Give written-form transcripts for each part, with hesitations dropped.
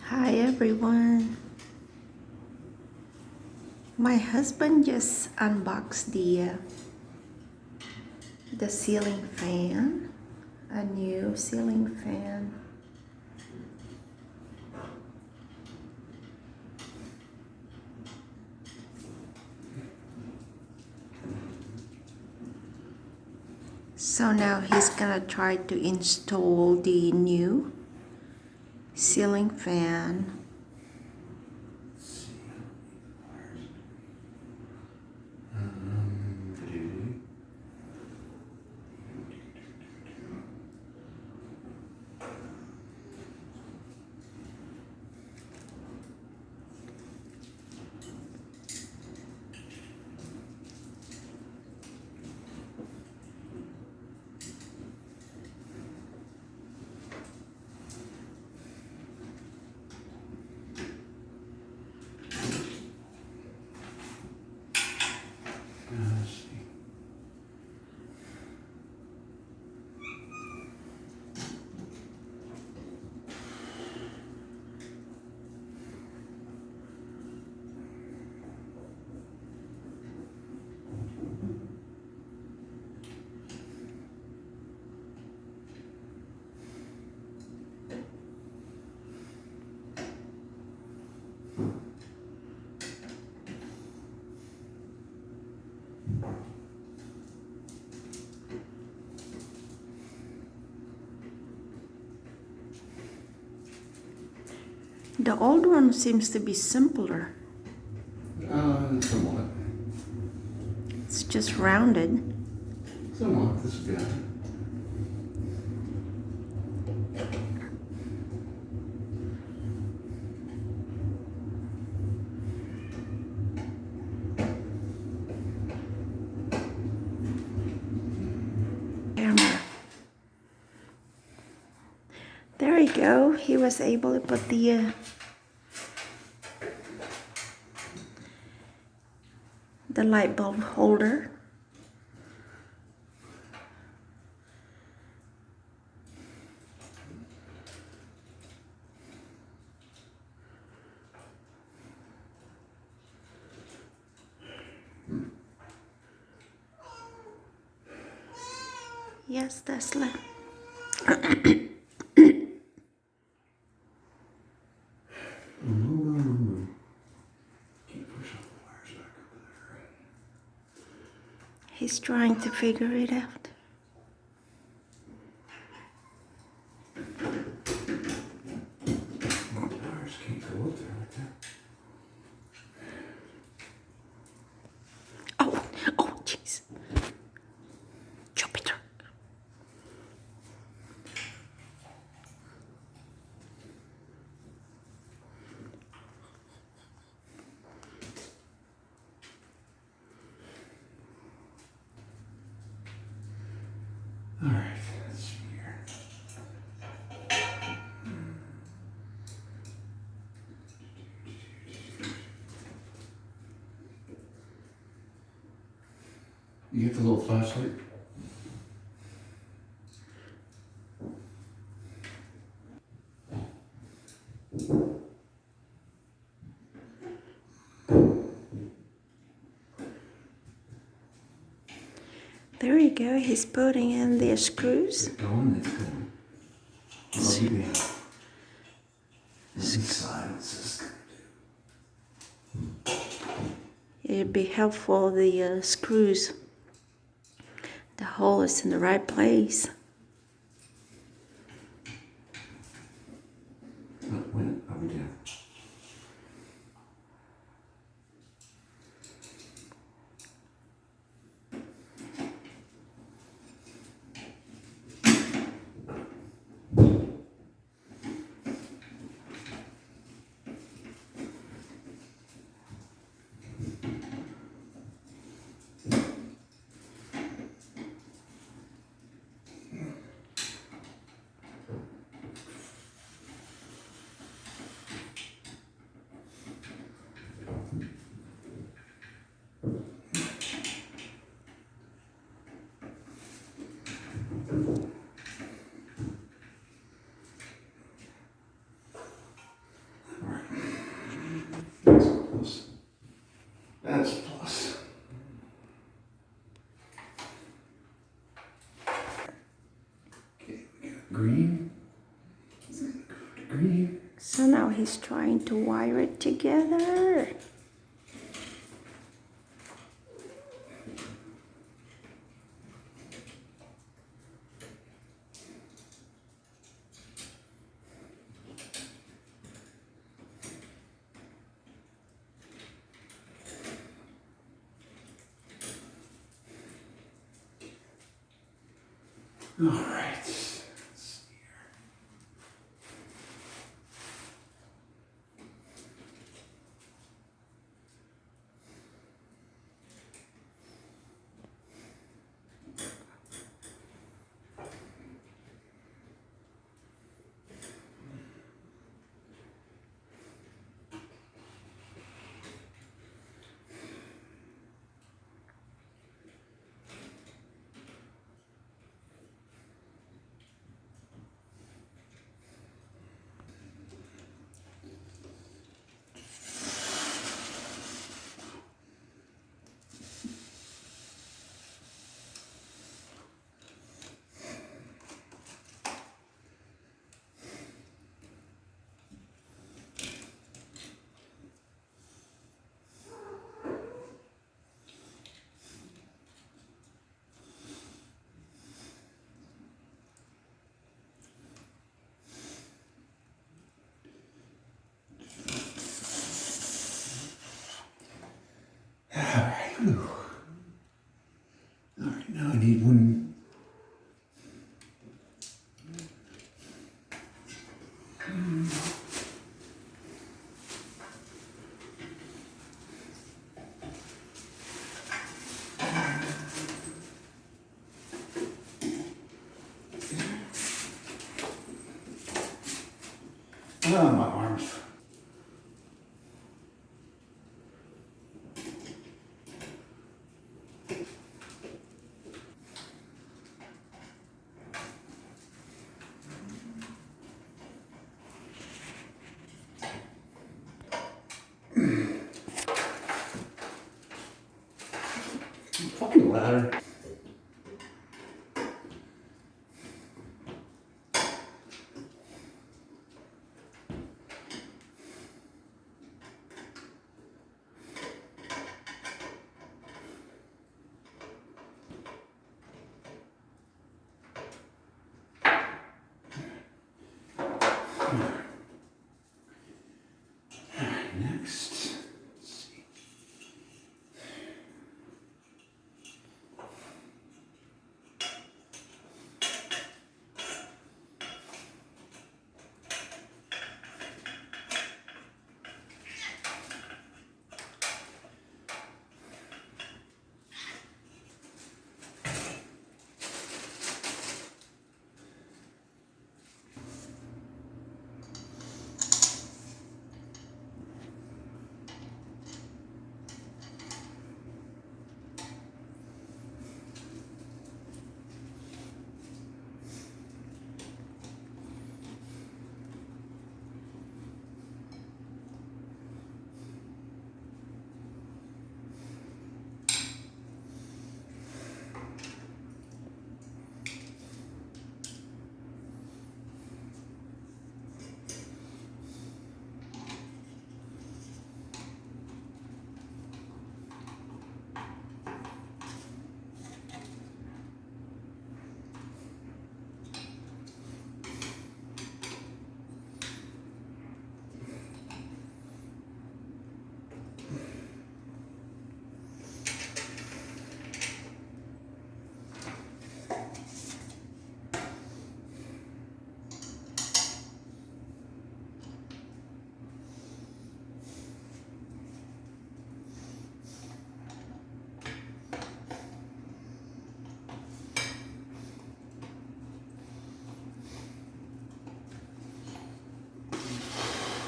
Hi everyone. My husband just unboxed the ceiling fan, a new ceiling fan. So now he's gonna try to install the new ceiling fan. The old one seems to be simpler. Somewhat. It's just rounded. Somewhat. This is good. Camera. There we go. He was able to put the light bulb holder. Yes, Tesla. Keep pushing the wires back over there. He's trying to figure it out. The wires can't go up there like that. Oh, jeez. Jupiter. All right. Let's see here. You get the little flashlight? There you go. He's putting in the screws. Going. It's going. I'll be down. Inside, what's this gonna do? It'd be helpful the screws. The hole is in the right place. When? I'll be down. green. Go to green. So now he's trying to wire it together. All right. Let's see here. All right. Whew. All right. Now I need one. Oh, my arms. Fucking ladder. Next. Let's see.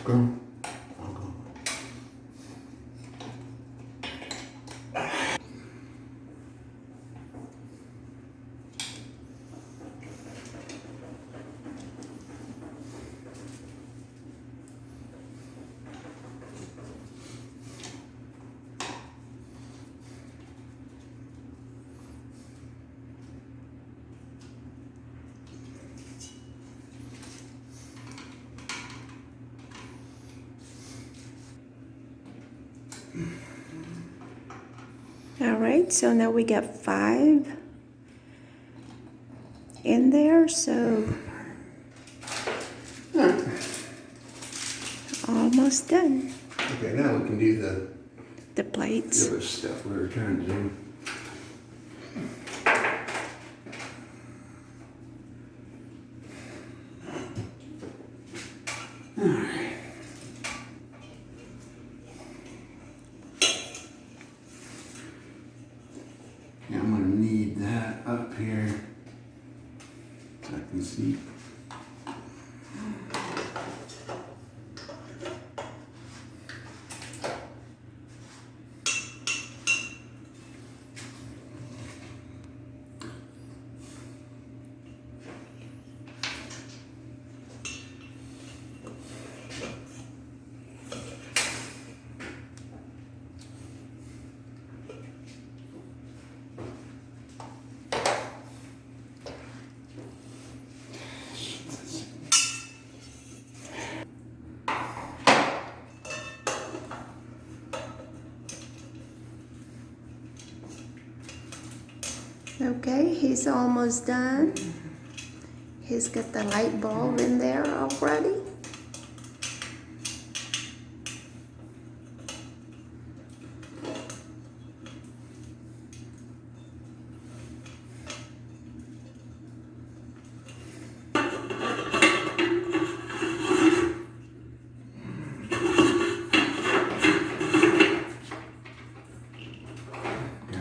Go. I'll go. All right, so now we got 5 in there, so almost done. Okay, now we can do The plates. other stuff we were trying to do. Alright. Yeah, I'm gonna need that up here so I can see. Okay, he's almost done. He's got the light bulb in there already. Yeah.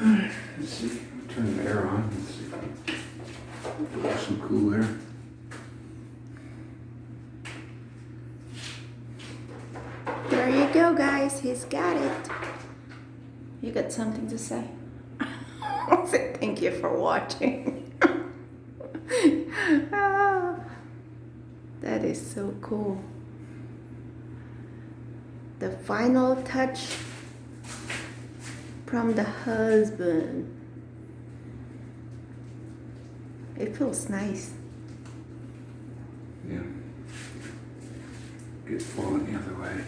Alright, let's see. Turn the air on. Let's see. Get some cool air. There you go, guys. He's got it. You got something to say? Thank you for watching. Ah, that is so cool. The final touch from the husband. It feels nice. Yeah. Get it flowing the other way.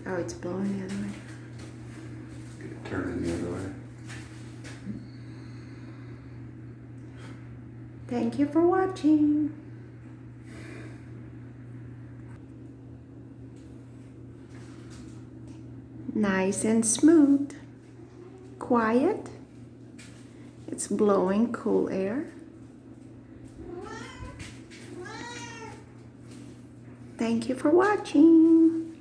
Oh, it's blowing the other way. Get it turning the other way. Thank you for watching. Nice and smooth. Quiet. It's blowing cool air. Thank you for watching.